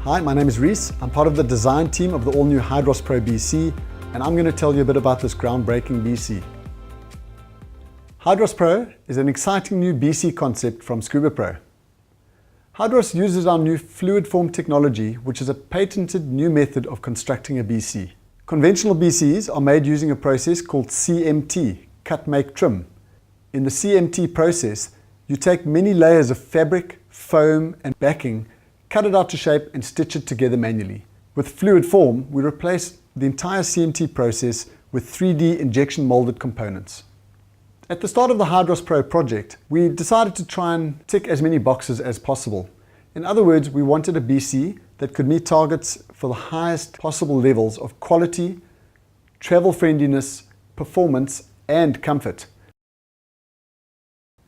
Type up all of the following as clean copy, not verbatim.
Hi, my name is Reese. I'm part of the design team of the all-new HYDROS Pro BC, and I'm going to tell you a bit about this groundbreaking BC. HYDROS Pro is an exciting new BC concept from Scuba Pro. HYDROS uses our new fluid form technology, which is a patented new method of constructing a BC. Conventional BCs are made using a process called CMT, cut, make, trim. In the CMT process, you take many layers of fabric, foam and backing, cut it out to shape and stitch it together manually. With fluid form, we replace the entire CMT process with 3D injection molded components. At the start of the HYDROS Pro project, we decided to try and tick as many boxes as possible. In other words, we wanted a BC that could meet targets for the highest possible levels of quality, travel friendliness, performance and comfort.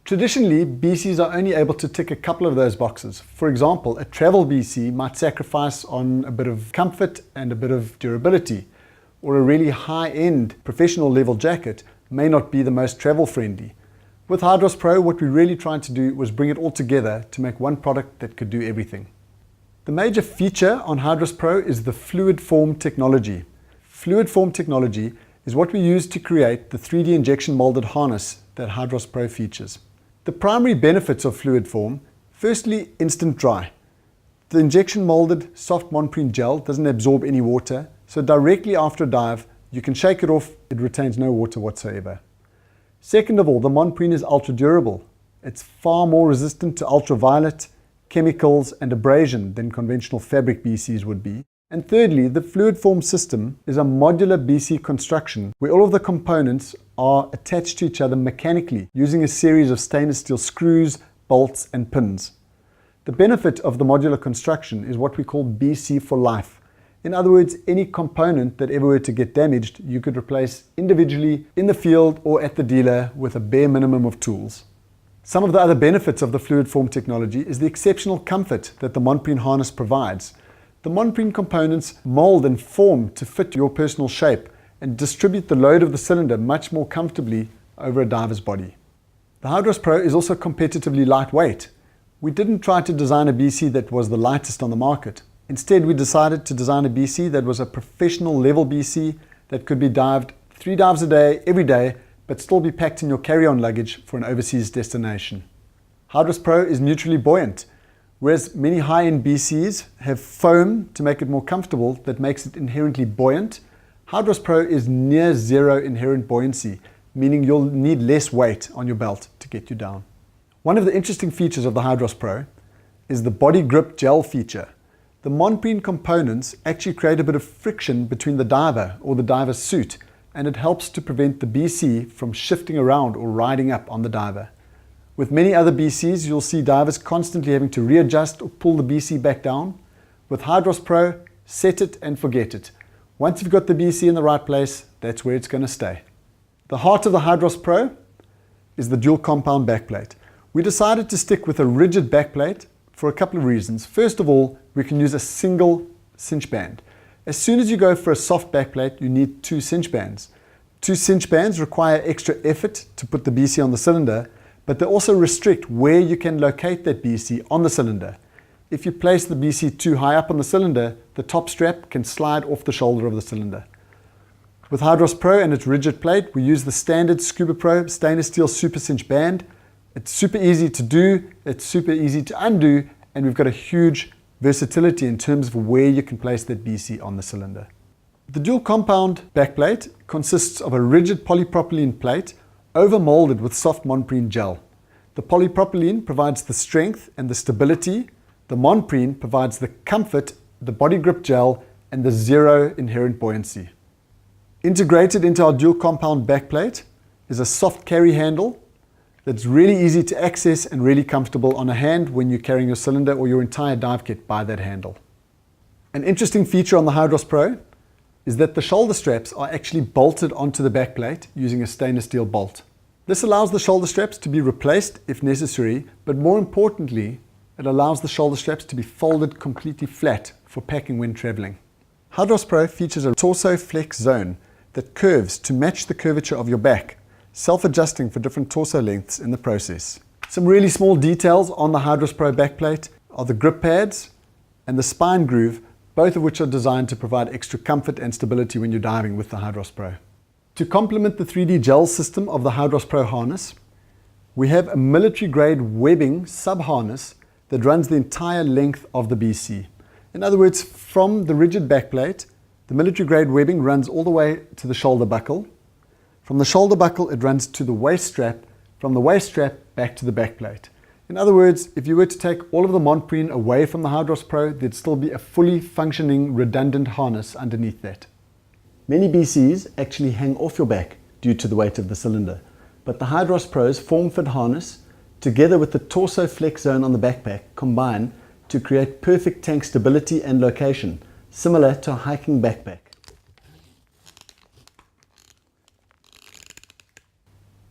Traditionally, BCs are only able to tick a couple of those boxes. For example, a travel BC might sacrifice on a bit of comfort and a bit of durability, or a really high-end professional level jacket may not be the most travel friendly. With HYDROS Pro, what we really tried to do was bring it all together to make one product that could do everything. The major feature on HYDROS Pro is the fluid form technology. Fluid form technology is what we use to create the 3D injection molded harness that HYDROS Pro features. The primary benefits of fluid form: firstly, instant dry. The injection molded soft monprene gel doesn't absorb any water, so directly after a dive, you can shake it off, it retains no water whatsoever. Second of all, the monprene is ultra durable. It's far more resistant to ultraviolet, chemicals and abrasion than conventional fabric BCs would be. And thirdly, the fluid form system is a modular BC construction where all of the components are attached to each other mechanically using a series of stainless steel screws, bolts and pins. The benefit of the modular construction is what we call BC for life. In other words, any component that ever were to get damaged, you could replace individually in the field or at the dealer with a bare minimum of tools. Some of the other benefits of the fluid form technology is the exceptional comfort that the monprene harness provides. The monprene components mold and form to fit your personal shape and distribute the load of the cylinder much more comfortably over a diver's body. The HYDROS Pro is also competitively lightweight. We didn't try to design a BC that was the lightest on the market. Instead, we decided to design a BC that was a professional level BC that could be dived 3 dives a day, every day, but still be packed in your carry-on luggage for an overseas destination. HYDROS Pro is neutrally buoyant. Whereas many high-end BCs have foam to make it more comfortable that makes it inherently buoyant, HYDROS Pro is near zero inherent buoyancy, meaning you'll need less weight on your belt to get you down. One of the interesting features of the HYDROS Pro is the body grip gel feature. The monprene components actually create a bit of friction between the diver or the diver's suit, and it helps to prevent the BC from shifting around or riding up on the diver. With many other BCs, you'll see divers constantly having to readjust or pull the BC back down. With HYDROS Pro, set it and forget it. Once you've got the BC in the right place, that's where it's going to stay. The heart of the HYDROS Pro is the dual compound backplate. We decided to stick with a rigid backplate for a couple of reasons. First of all, we can use a single cinch band. As soon as you go for a soft backplate, you need 2 cinch bands. 2 cinch bands require extra effort to put the BC on the cylinder, but they also restrict where you can locate that BC on the cylinder. If you place the BC too high up on the cylinder, the top strap can slide off the shoulder of the cylinder. With HYDROS Pro and its rigid plate, we use the standard Scuba Pro stainless steel super cinch band. It's super easy to do, it's super easy to undo, and we've got a huge versatility in terms of where you can place that BC on the cylinder. The dual compound backplate consists of a rigid polypropylene plate over-molded with soft monprene gel. The polypropylene provides the strength and the stability. The monprene provides the comfort, the body grip gel, and the zero inherent buoyancy. Integrated into our dual compound backplate is a soft carry handle that's really easy to access and really comfortable on a hand when you're carrying your cylinder or your entire dive kit by that handle. An interesting feature on the HYDROS Pro is that the shoulder straps are actually bolted onto the backplate using a stainless steel bolt. This allows the shoulder straps to be replaced if necessary, but more importantly, it allows the shoulder straps to be folded completely flat for packing when traveling. HYDROS Pro features a torso flex zone that curves to match the curvature of your back, self-adjusting for different torso lengths in the process. Some really small details on the HYDROS Pro backplate are the grip pads. and the spine groove, both of which are designed to provide extra comfort and stability when you're diving with the HYDROS Pro. To complement the 3D gel system of the HYDROS Pro harness, we have a military-grade webbing sub-harness that runs the entire length of the BC. In other words, from the rigid backplate, the military-grade webbing runs all the way to the shoulder buckle. From the shoulder buckle, it runs to the waist strap. From the waist strap, back to the backplate. In other words, if you were to take all of the Montpreen away from the HYDROS Pro, there'd still be a fully functioning redundant harness underneath that. Many BCs actually hang off your back due to the weight of the cylinder, but the HYDROS Pro's form-fit harness, together with the torso flex zone on the backpack, combine to create perfect tank stability and location, similar to a hiking backpack.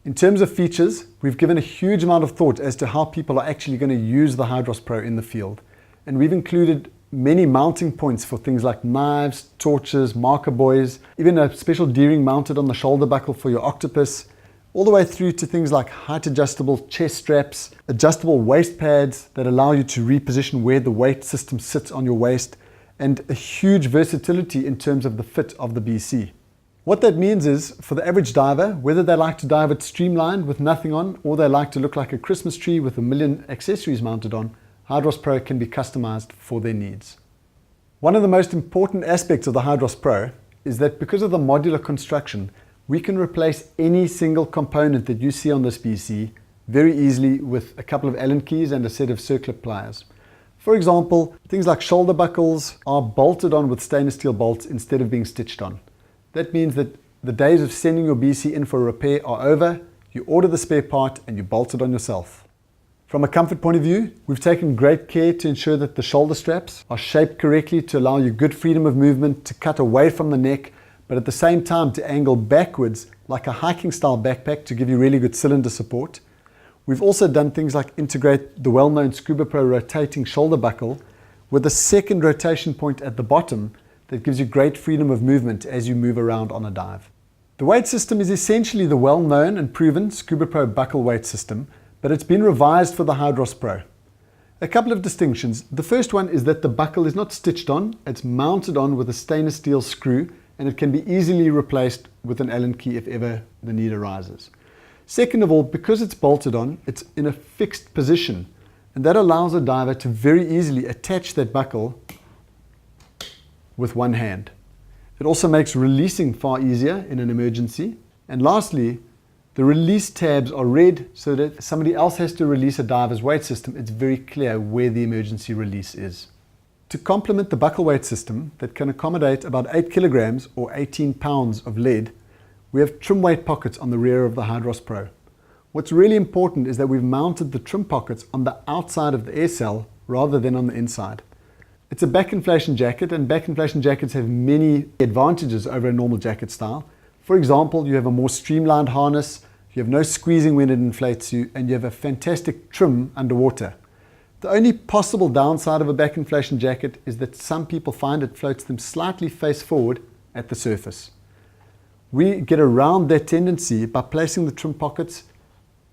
In terms of features, we've given a huge amount of thought as to how people are actually going to use the HYDROS Pro in the field. And we've included many mounting points for things like knives, torches, marker buoys, even a special D-ring mounted on the shoulder buckle for your octopus, all the way through to things like height adjustable chest straps, adjustable waist pads that allow you to reposition where the weight system sits on your waist, and a huge versatility in terms of the fit of the BC. What that means is, for the average diver, whether they like to dive it streamlined with nothing on, or they like to look like a Christmas tree with a million accessories mounted on, HYDROS Pro can be customized for their needs. One of the most important aspects of the HYDROS Pro is that because of the modular construction, we can replace any single component that you see on this BC very easily with a couple of Allen keys and a set of circlip pliers. For example, things like shoulder buckles are bolted on with stainless steel bolts instead of being stitched on. That means that the days of sending your BC in for a repair are over. You order the spare part and you bolt it on yourself. From a comfort point of view, we've taken great care to ensure that the shoulder straps are shaped correctly to allow you good freedom of movement, to cut away from the neck, but at the same time to angle backwards like a hiking style backpack to give you really good cylinder support. We've also done things like integrate the well-known Scuba Pro rotating shoulder buckle with a second rotation point at the bottom that gives you great freedom of movement as you move around on a dive. The weight system is essentially the well-known and proven Scuba Pro buckle weight system, but it's been revised for the HYDROS Pro. A couple of distinctions. The first one is that the buckle is not stitched on, it's mounted on with a stainless steel screw, and it can be easily replaced with an Allen key if ever the need arises. Second of all, because it's bolted on, it's in a fixed position, and that allows a diver to very easily attach that buckle with one hand. It also makes releasing far easier in an emergency. And lastly, the release tabs are red so that if somebody else has to release a diver's weight system, it's very clear where the emergency release is. To complement the buckle weight system that can accommodate about 8 kilograms or 18 pounds of lead, we have trim weight pockets on the rear of the HYDROS Pro. What's really important is that we've mounted the trim pockets on the outside of the air cell rather than on the inside. It's a back inflation jacket, and back inflation jackets have many advantages over a normal jacket style. For example, you have a more streamlined harness, you have no squeezing when it inflates you, and you have a fantastic trim underwater. The only possible downside of a back inflation jacket is that some people find it floats them slightly face forward at the surface. We get around that tendency by placing the trim pockets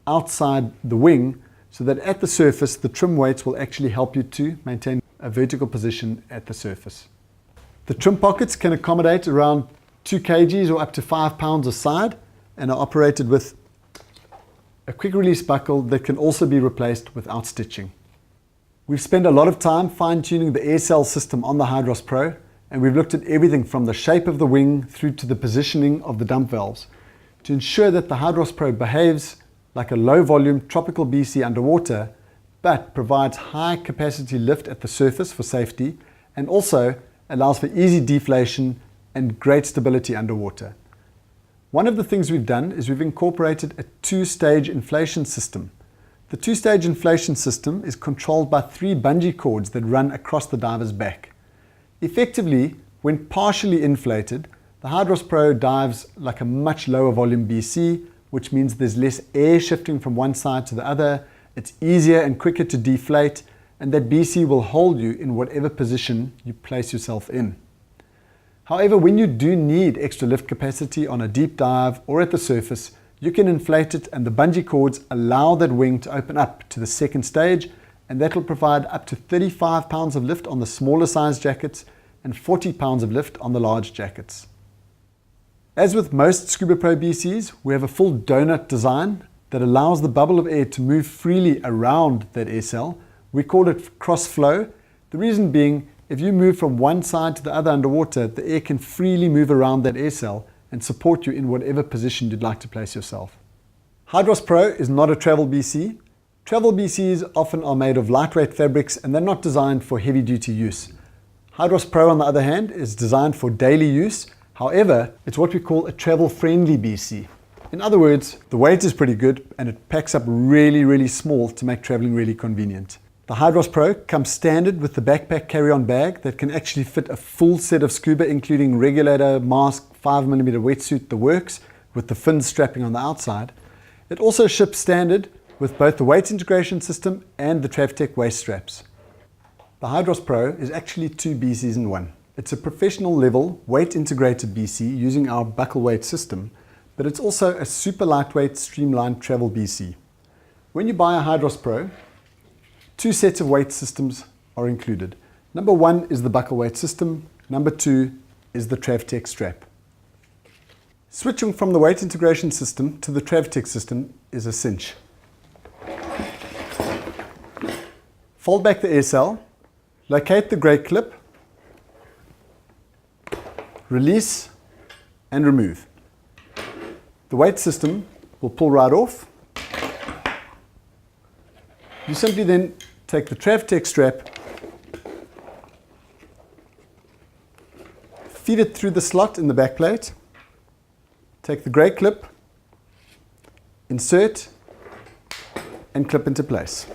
outside the wing so that at the surface the trim weights will actually help you to maintain a vertical position at the surface. The trim pockets can accommodate around 2 kgs or up to 5 pounds a side and are operated with a quick release buckle that can also be replaced without stitching. We've spent a lot of time fine-tuning the air cell system on the HYDROS Pro, and we've looked at everything from the shape of the wing through to the positioning of the dump valves to ensure that the HYDROS Pro behaves like a low volume tropical BC underwater, but provides high capacity lift at the surface for safety and also allows for easy deflation and great stability underwater. One of the things we've done is we've incorporated a 2-stage inflation system. The 2-stage inflation system is controlled by 3 bungee cords that run across the diver's back. Effectively, when partially inflated, the HYDROS Pro dives like a much lower volume BC, which means there's less air shifting from one side to the other. It's easier and quicker to deflate, and that BC will hold you in whatever position you place yourself in. However, when you do need extra lift capacity on a deep dive or at the surface, you can inflate it, and the bungee cords allow that wing to open up to the 2nd stage and that will provide up to 35 pounds of lift on the smaller size jackets and 40 pounds of lift on the large jackets. As with most Scuba Pro BCs, we have a full donut design that allows the bubble of air to move freely around that air cell. We call it cross flow. The reason being, if you move from one side to the other underwater, the air can freely move around that air cell and support you in whatever position you'd like to place yourself. HYDROS Pro is not a travel BC. Travel BCs often are made of lightweight fabrics and they're not designed for heavy duty use. HYDROS Pro, on the other hand, is designed for daily use. However, it's what we call a travel friendly BC. In other words, the weight is pretty good and it packs up really small to make traveling really convenient. The HYDROS Pro comes standard with the backpack carry-on bag that can actually fit a full set of scuba, including regulator, mask, 5mm wetsuit, the works, with the fins strapping on the outside. It also ships standard with both the weight integration system and the TravTech waist straps. The HYDROS Pro is actually 2 BCs in one. It's a professional level weight integrated BC using our buckle weight system, but it's also a super lightweight streamlined travel BC. When you buy a HYDROS Pro, 2 sets of weight systems are included. Number 1 is the buckle weight system, number 2 is the TravTech strap. Switching from the weight integration system to the TravTech system is a cinch. Fold back the air cell, locate the grey clip, release and remove. The weight system will pull right off. You simply then take the TravTech strap, feed it through the slot in the back plate, take the grey clip, insert and clip into place.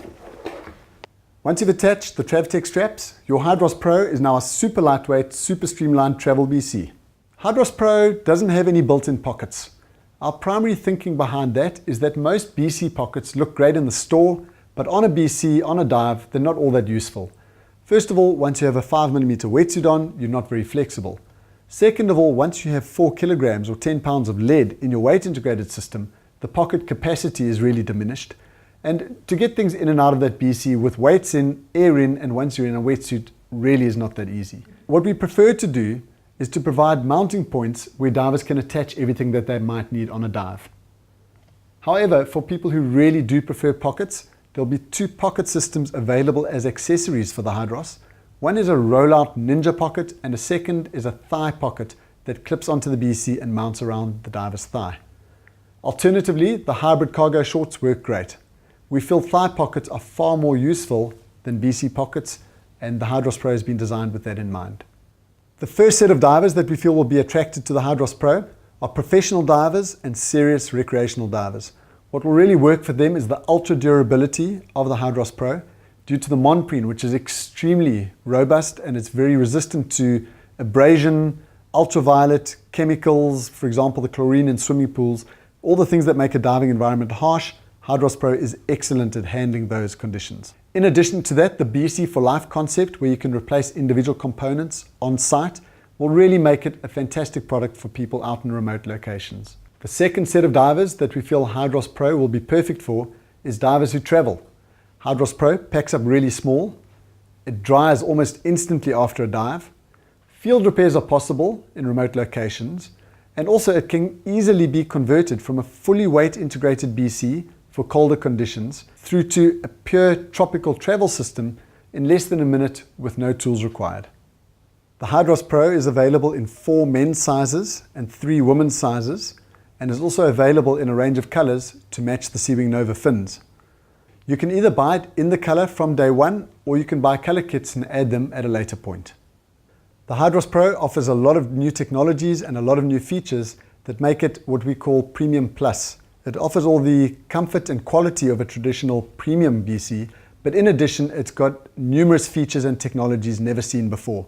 Once you've attached the TravTech straps, your HYDROS Pro is now a super lightweight, super streamlined travel BC. HYDROS Pro doesn't have any built-in pockets. Our primary thinking behind that is that most BC pockets look great in the store, but on a BC, on a dive, they're not all that useful. First of all, once you have a 5mm wetsuit on, you're not very flexible. Second of all, once you have 4 kilograms or 10 pounds of lead in your weight integrated system, the pocket capacity is really diminished. And to get things in and out of that BC with weights in, air in, and once you're in a wetsuit really is not that easy. What we prefer to do is to provide mounting points where divers can attach everything that they might need on a dive. However, for people who really do prefer pockets, there'll be 2 pocket systems available as accessories for the HYDROS. One is a rollout ninja pocket and a second is a thigh pocket that clips onto the BC and mounts around the diver's thigh. Alternatively, the hybrid cargo shorts work great. We feel thigh pockets are far more useful than BC pockets, and the HYDROS Pro has been designed with that in mind. The first set of divers that we feel will be attracted to the HYDROS Pro are professional divers and serious recreational divers. What will really work for them is the ultra durability of the HYDROS Pro due to the monoprene, which is extremely robust and it's very resistant to abrasion, ultraviolet, chemicals, for example, the chlorine in swimming pools, all the things that make a diving environment harsh. HYDROS Pro is excellent at handling those conditions. In addition to that, the BC for Life concept, where you can replace individual components on site, will really make it a fantastic product for people out in remote locations. The second set of divers that we feel HYDROS Pro will be perfect for is divers who travel. HYDROS Pro packs up really small, it dries almost instantly after a dive, field repairs are possible in remote locations, and also it can easily be converted from a fully weight integrated BC for colder conditions through to a pure tropical travel system in less than a minute with no tools required. The HYDROS Pro is available in 4 men's sizes and 3 women's sizes, and is also available in a range of colors to match the Seawing Nova fins. You can either buy it in the color from day one, or you can buy color kits and add them at a later point. The HYDROS Pro offers a lot of new technologies and a lot of new features that make it what we call Premium Plus. It offers all the comfort and quality of a traditional premium BC, but in addition, it's got numerous features and technologies never seen before.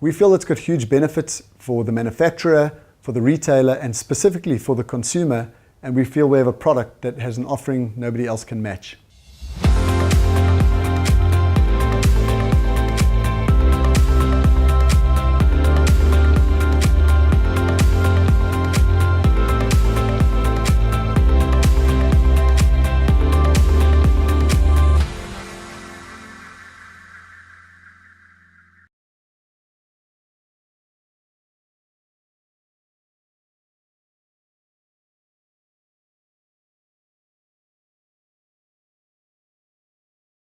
We feel it's got huge benefits for the manufacturer, for the retailer, and specifically for the consumer, and we feel we have a product that has an offering nobody else can match.